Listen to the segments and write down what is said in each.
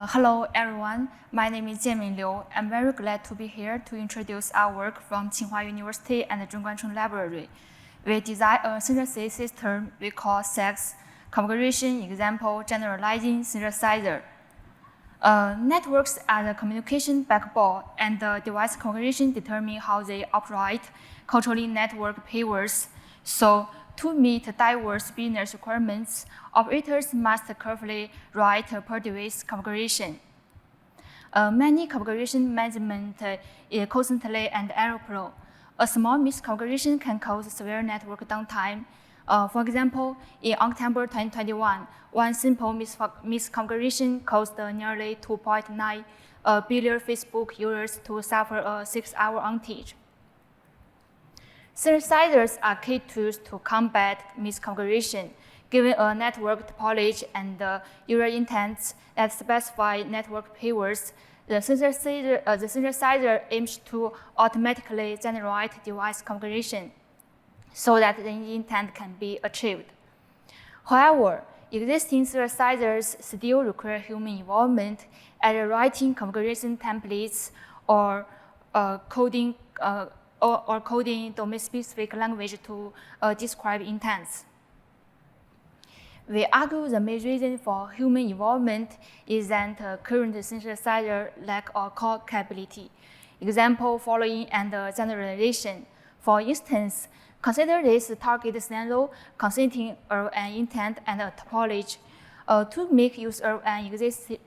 Hello everyone, my name is Jianmin Liu. I'm very glad to be here to introduce our work from Tsinghua University and the Zhongguancun Library. We designed a synthesis system we call CEGS, Configuration Example Generalizing Synthesizer. Networks are the communication backbone, and the device configuration determine how they operate, controlling network pairs. So, to meet diverse business requirements, operators must carefully write per device configuration. Many configuration management is constantly and error-prone. A small misconfiguration can cause severe network downtime. For example, in October 2021, one simple misconfiguration caused nearly 2.9 billion Facebook users to suffer a 6-hour outage. Synthesizers are key tools to combat misconfiguration. Given a network topology and user intents that specify network pairs, the synthesizer aims to automatically generate device configuration so that the intent can be achieved. However, existing synthesizers still require human involvement at writing configuration templates or coding domain-specific language to describe intents. We argue the main reason for human involvement is that current synthesizer lack a core capability. Example following and generalization. For instance, consider this target scenario consisting of an intent and a topology. To make use of an existing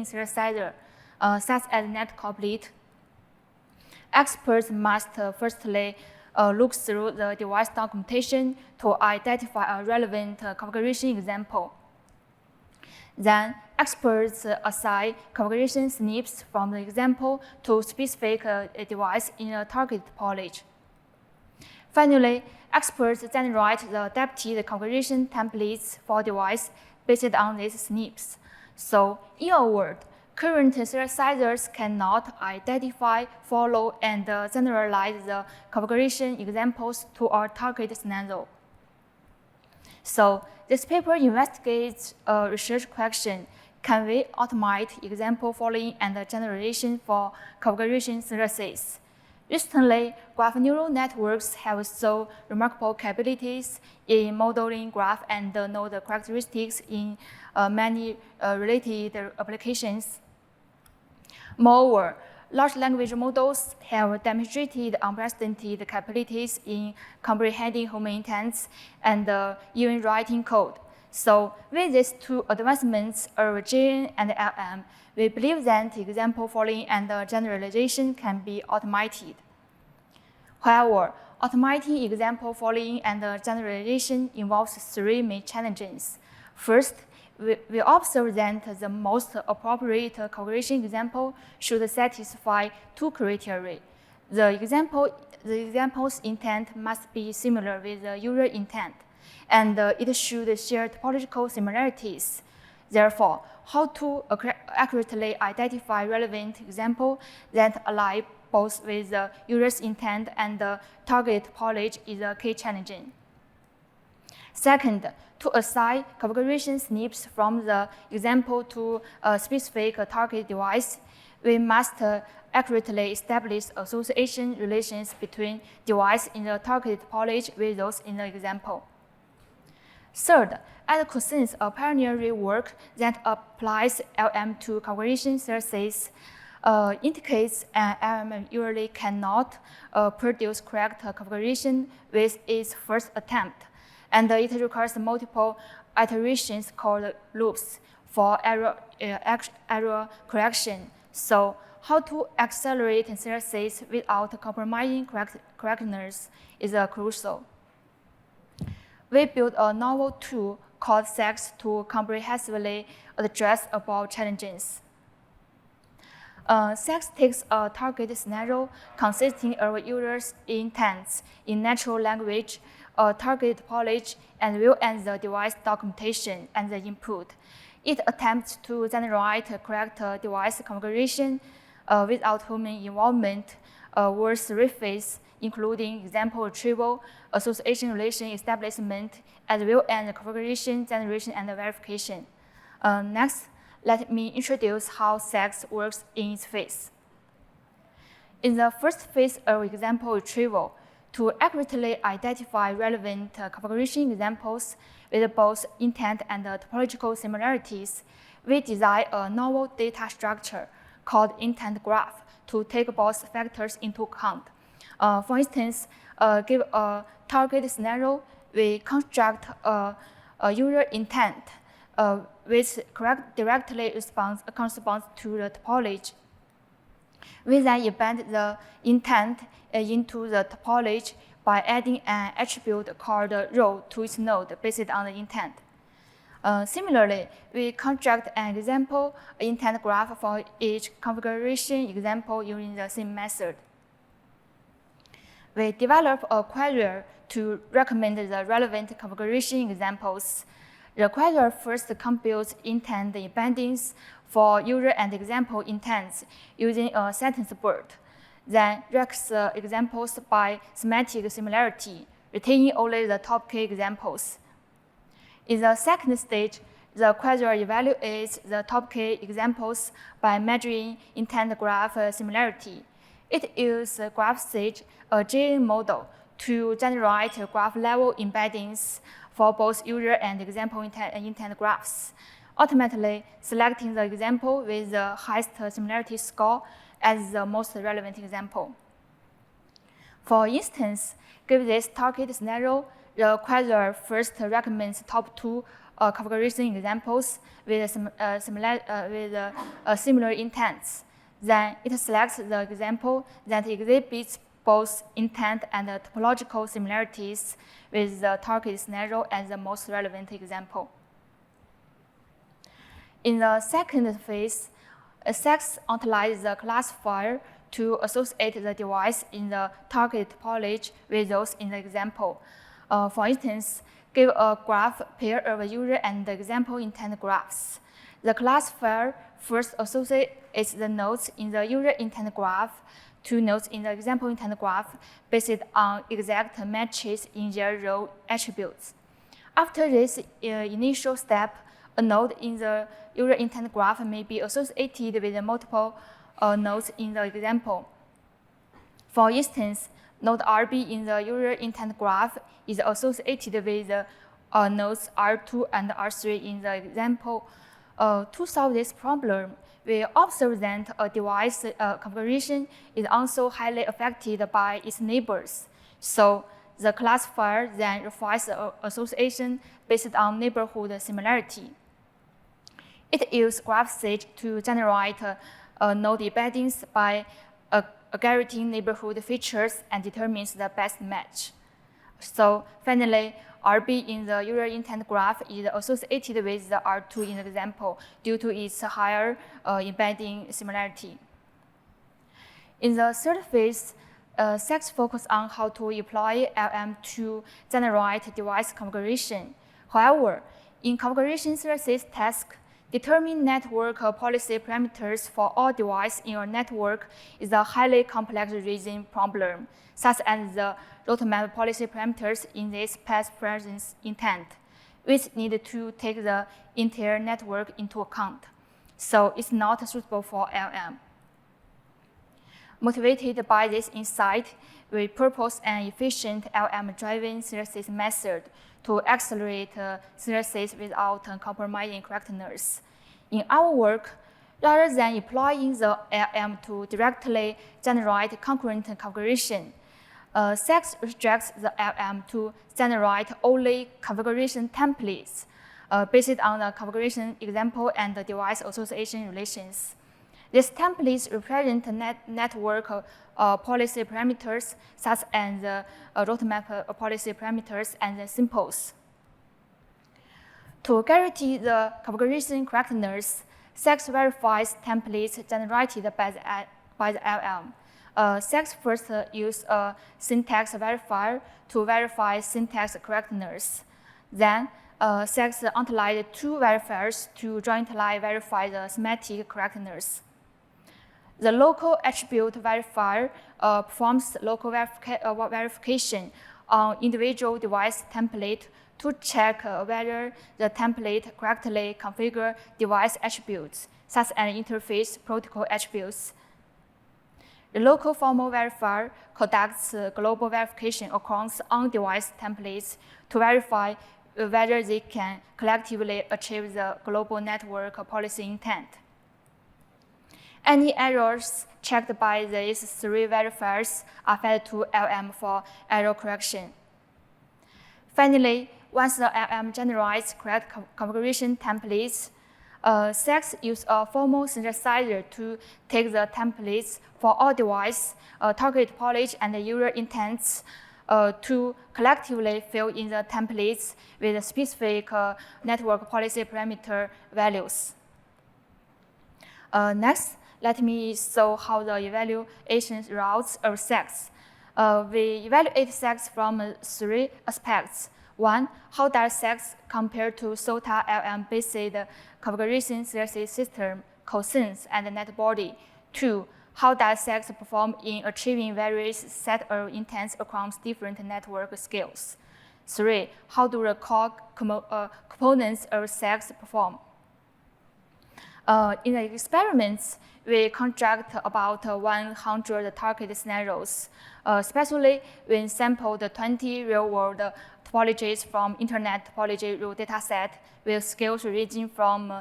synthesizer, such as NetComplete, experts must firstly look through the device documentation to identify a relevant configuration example. Then, experts assign configuration snips from the example to specific device in a target topology. Finally, experts generate the adapted configuration templates for device based on these snips. So, in a word, current synthesizers cannot identify, follow, and generalize the configuration examples to our target scenario. So, this paper investigates a research question: can we automate example following and generalization for configuration synthesis? Recently, graph neural networks have shown remarkable capabilities in modeling graph and node characteristics in many related applications. Moreover, large language models have demonstrated unprecedented capabilities in comprehending human intents and even writing code. So, with these two advancements of GNN and LLM, we believe that example following and generalization can be automated. However, automating example following and generalization involves three main challenges. First, we observe that the most appropriate configuration example should satisfy two criteria. The example's intent must be similar with the user intent, and it should share topological similarities. Therefore, how to accurately identify relevant examples that align both with the user's intent and the target topology is a key challenge. Second, to assign configuration snips from the example to a specific target device, we must accurately establish association relations between devices in the target topology with those in the example. Third, at Cousins, a pioneering work that applies LLM to configuration synthesis, indicates an LLM usually cannot produce correct configuration with its first attempt, and it requires multiple iterations called loops for error correction. So, how to accelerate synthesis without compromising correctness is crucial. We built a novel tool called CEGS to comprehensively address above challenges. CEGS takes a target scenario consisting of users' intents in natural language, a target topology, and will end the device documentation and the input. It attempts to generate correct device configuration without human involvement, with reference including example retrieval, association relation establishment, as well as configuration generation and verification. Next, let me introduce how CEGS works in its phase. In the first phase of example retrieval, to accurately identify relevant configuration examples with both intent and topological similarities, we design a novel data structure called intent graph to take both factors into account. For instance, give a target scenario, we construct a user intent which directly corresponds to the topology. We then embed the intent into the topology by adding an attribute called role to its node based on the intent. Similarly, we construct an example intent graph for each configuration example using the same method. We develop a querier to recommend the relevant configuration examples. The querier first computes intent embeddings for user and example intents using a sentence bird, then ranks examples by semantic similarity, retaining only the top k examples. In the second stage, the querier evaluates the top k examples by measuring intent graph similarity. It uses GraphSage, a GNN model, to generate graph-level embeddings for both user and example intent graphs, ultimately selecting the example with the highest similarity score as the most relevant example. For instance, give this target scenario, the querier first recommends top two configuration examples with similar intents. Then it selects the example that exhibits both intent and topological similarities with the target scenario as the most relevant example. In the second phase, CEGS utilizes the classifier to associate the device in the target topology with those in the example. For instance, give a graph pair of user and example intent graphs. The classifier first associates the nodes in the user intent graph to nodes in the example intent graph based on exact matches in their role attributes. After this initial step, a node in the user intent graph may be associated with multiple nodes in the example. For instance, node RB in the user intent graph is associated with nodes R2 and R3 in the example. To solve this problem, we observe that a device configuration is also highly affected by its neighbors. So the classifier then refines the association based on neighborhood similarity. It uses GraphSage to generate node embeddings by aggregating neighborhood features and determines the best match. So finally, RB in the user intent graph is associated with the R2 in the example due to its higher embedding similarity. In the third phase, CEGS focuses on how to employ LLM to generate device configuration. However, in configuration synthesis task, determining network policy parameters for all devices in your network is a highly complex reason problem, such as the roadmap policy parameters in this past presence intent, which need to take the entire network into account. So it's not suitable for LLM. Motivated by this insight, we propose an efficient LLM-driven synthesis method to accelerate synthesis without compromising correctness. In our work, rather than employing the LLM to directly generate concurrent configuration, CEGS restricts the LLM to generate only configuration templates based on the configuration example and the device association relations. These templates represent network policy parameters such as the roadmap policy parameters and the symbols. To guarantee the configuration correctness, CEGS verifies templates generated by the LLM. CEGS first uses a syntax verifier to verify syntax correctness. Then, CEGS utilizes two verifiers to jointly verify the semantic correctness. The local attribute verifier performs local verification on individual device template to check whether the template correctly configures device attributes, such as interface protocol attributes. The local formal verifier conducts global verification across on-device templates to verify whether they can collectively achieve the global network policy intent. Any errors checked by these three verifiers are fed to LLM for error correction. Finally, once the LLM generates correct configuration templates, CEGS uses a formal synthesizer to take the templates for all devices, target topology, and user intents to collectively fill in the templates with specific network policy parameter values. Next, let me show how the evaluation routes of CEGS. We evaluate CEGS from three aspects. One, how does CEGS compare to SOTA LLM-based configuration synthesis system, cosines, and netbody? Two, how does CEGS perform in achieving various set of intents across different network scales? Three, how do the core components of CEGS perform? In the experiments, we conduct about 100 target scenarios, especially when sampled 20 real-world topologies from Internet topology rule dataset with scales ranging from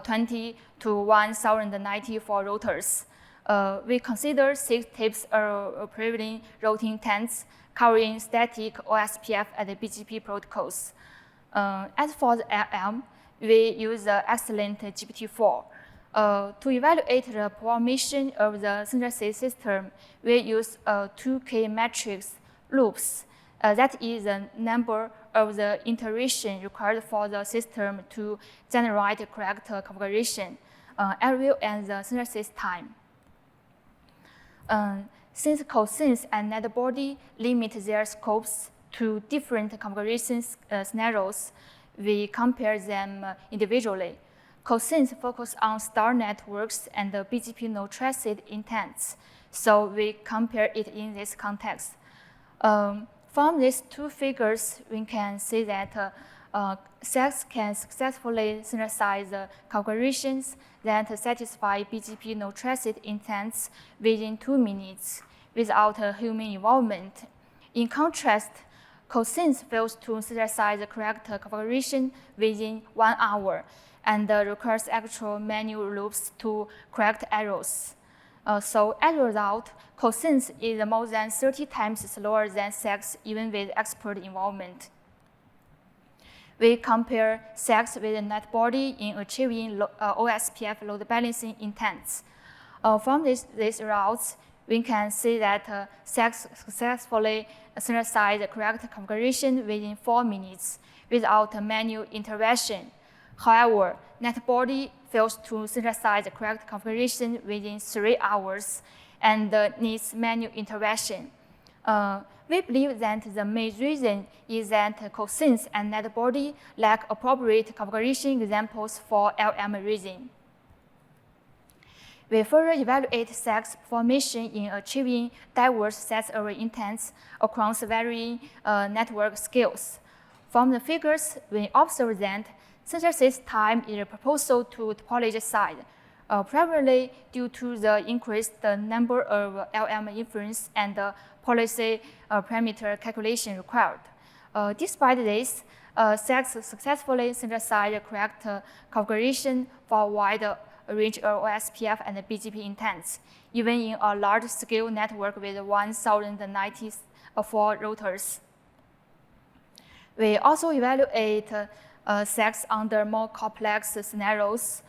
20 to 1090 for routers. We consider 6 types of prevailing routing intents covering static, OSPF, and BGP protocols. As for the LLM, we use the excellent GPT-4. To evaluate the performance of the synthesis system, we use 2K matrix loops. That is the number of the iteration required for the system to generate the correct configuration, as well as the synthesis time. Since cosines and netbody limit their scopes to different configuration scenarios, we compare them individually. Cosines focus on star networks and the BGP no-trusted intents, so we compare it in this context. From these two figures, we can see that CEGS can successfully synthesize the configurations that satisfy BGP no-trusted intents within 2 minutes without human involvement. In contrast, cosines fails to synthesize the correct configuration within 1 hour and requires actual manual loops to correct errors. So as a result, cosines is more than 30 times slower than CEGS even with expert involvement. We compare CEGS with netbody in achieving OSPF load balancing intents. From these results, we can see that CEGS successfully synthesized the correct configuration within 4 minutes without manual intervention. However, netbody fails to synthesize the correct configuration within 3 hours and needs manual intervention. We believe that the main reason is that cosines and netbody lack appropriate configuration examples for LLM reason. We further evaluate CEGS performance in achieving diverse sets of intents across varying network scales. From the figures, we observe that synthesis time is proportional to topology side, primarily due to the increased number of LLM inference and policy parameter calculation required. Despite this, CEGS successfully synthesized the correct configuration for a wide range of OSPF and BGP intents, even in a large-scale network with 1094 routers. We also evaluate CEGS under more complex scenarios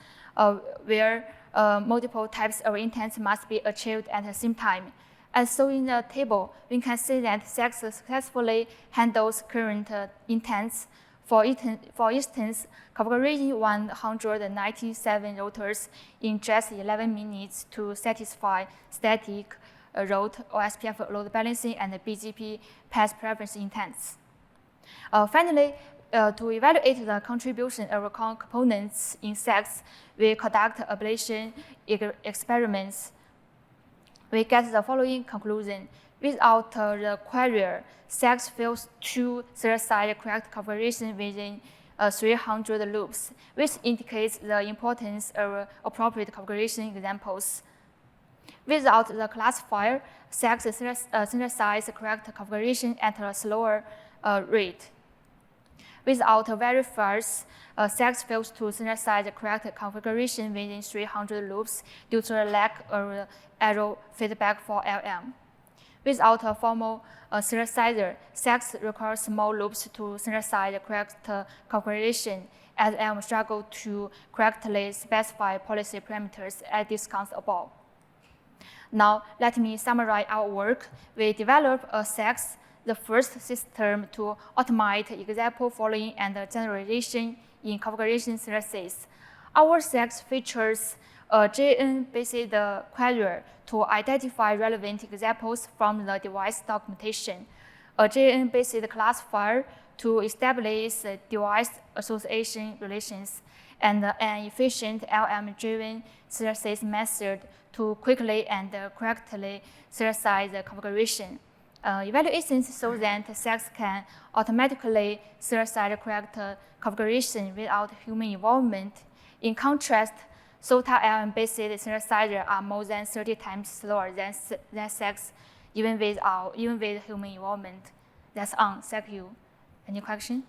where multiple types of intents must be achieved at the same time. As shown in the table, we can see that CEGS successfully handles current intents. For instance, configuring 197 routers in just 11 minutes to satisfy static, route, OSPF load balancing, and BGP path preference intents. Finally, to evaluate the contribution of components in CEGS, we conduct ablation experiments. We get the following conclusion. Without the Querier, CEGS fails to synthesize correct configuration within 300 loops, which indicates the importance of appropriate configuration examples. Without the classifier, CEGS synthesizes correct configuration at a slower rate. Without verifiers, CEGS fails to synthesize the correct configuration within 300 loops due to the lack of error feedback for LM. Without a formal synthesizer, CEGS requires small loops to synthesize the correct configuration, as LM struggle to correctly specify policy parameters as discussed above. Now, let me summarize our work. We developed a CEGS, the first system to automate example following and generalization in configuration synthesis. Our CEGS features a GNN-based Querier to identify relevant examples from the device documentation, a GNN-based classifier to establish device association relations, and an efficient LLM-driven synthesis method to quickly and correctly synthesize the configuration. Evaluations show that CEGS can automatically synthesize the correct configuration without human involvement. In contrast, SOTA LLM-based synthesizers are more than 30 times slower than CEGS, even with human involvement. That's all. Thank you. Any question?